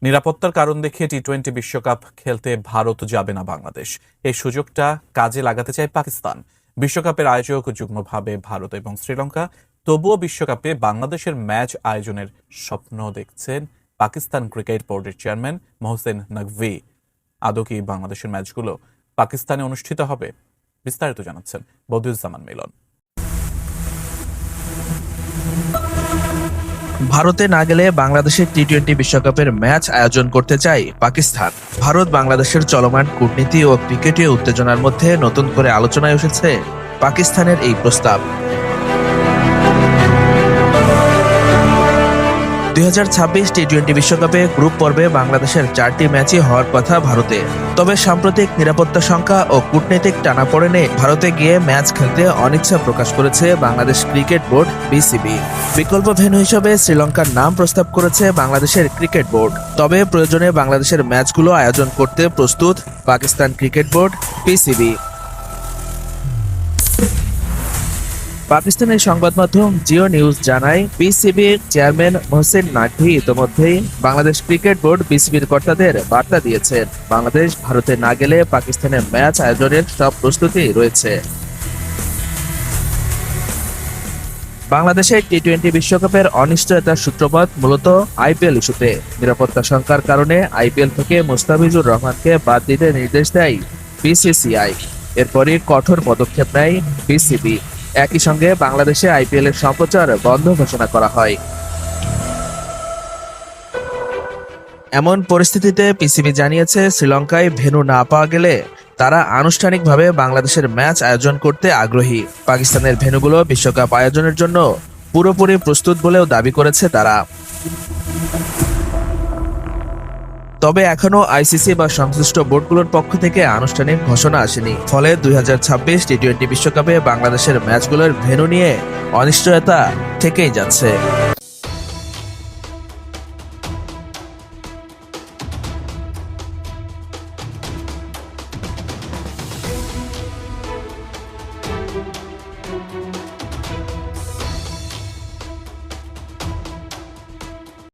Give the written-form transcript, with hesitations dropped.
নিরাপত্তার কারণ দেখিয়ে টি-20 বিশ্বকাপ খেলতে ভারত যাবে না বাংলাদেশ। এই সুযোগটা কাজে লাগাতে চায় পাকিস্তান। বিশ্বকাপের আয়োজক যুগ্মভাবে ভারত এবং শ্রীলঙ্কা। তবুও বিশ্বকাপে বাংলাদেশের ম্যাচ আয়োজনের স্বপ্ন দেখছেন পাকিস্তান ক্রিকেট বোর্ডের চেয়ারম্যান মোহসেন নকভি। আদৌ কি বাংলাদেশের ম্যাচগুলো পাকিস্তানে অনুষ্ঠিত হবে? বিস্তারিত জানাচ্ছেন বদিউজ্জামান মিলন। ভারতে না গেলে বাংলাদেশের টি-20 বিশ্বকাপের ম্যাচ আয়োজন করতে চায় পাকিস্তান। ভারত বাংলাদেশের চলমান কূটনীতি ও ক্রিকেটীয় উত্তেজনার মধ্যে নতুন করে আলোচনায় এসেছে পাকিস্তানের এই প্রস্তাব। 2026 টি-20 বিশ্বকাপে গ্রুপ পর্বে বাংলাদেশের 4টি ম্যাচই হওয়ার কথা ভারতে। তবে সাম্প্রতিক নিরাপত্তা শঙ্কা ও কূটনৈতিক টানাপোড়েনে ভারতে গিয়ে ম্যাচ খেলতে অনিচ্ছা প্রকাশ করেছে বাংলাদেশ ক্রিকেট বোর্ড বিসিবি। বিকল্প ভেন্যু হিসেবে শ্রীলঙ্কার নাম প্রস্তাব করেছে বাংলাদেশের ক্রিকেট বোর্ড। তবে প্রয়োজনে বাংলাদেশের ম্যাচগুলো আয়োজন করতে প্রস্তুত পাকিস্তান ক্রিকেট বোর্ড পিসিবি। পাকিস্তানের সংবাদ মাধ্যম জিও নিউজ জানায়, পিসিবির চেয়ারম্যান মোহসেন নকভি ইতোমধ্যেই বাংলাদেশ ক্রিকেট বোর্ড বিসিবির কর্তাদের বার্তা দিয়েছেন, বাংলাদেশ ভারতে না গেলে পাকিস্তানের ম্যাচ আয়োজনের সব প্রস্তুতি রয়েছে। বাংলাদেশের টি-20 বিশ্বকাপের অনিশ্চয়তার সূত্রপাত মূলত আইপিএল ইস্যুতে। নিরাপত্তা শঙ্কার কারণে আইপিএল থেকে মুস্তাফিজুর রহমানকে বাদ দিতে নির্দেশ দেয় বিসিসিআই। এরপরই কঠোর পদক্ষেপ নেয় বিসিবি। একই সঙ্গে বাংলাদেশে আইপিএল এর সম্প্রচার বন্ধ ঘোষণা করা হয়। এমন পরিস্থিতিতে পিসিবি জানিয়েছে, শ্রীলঙ্কায় ভেন্যু না পাওয়া গেলে তারা আনুষ্ঠানিকভাবে বাংলাদেশের ম্যাচ আয়োজন করতে আগ্রহী। পাকিস্তানের ভেন্যুগুলো বিশ্বকাপ আয়োজনের জন্য পুরোপুরি প্রস্তুত বলেও দাবি করেছে তারা। তবে এখনো আইসিসি বা সংশ্লিষ্ট বোর্ডগুলোর পক্ষ থেকে আনুষ্ঠানিক ঘোষণা আসেনি। ফলে 2026 টি-20 বিশ্বকাপে বাংলাদেশের ম্যাচগুলোর ভেন্যু নিয়ে অনিশ্চয়তা থেকেই যাচ্ছে।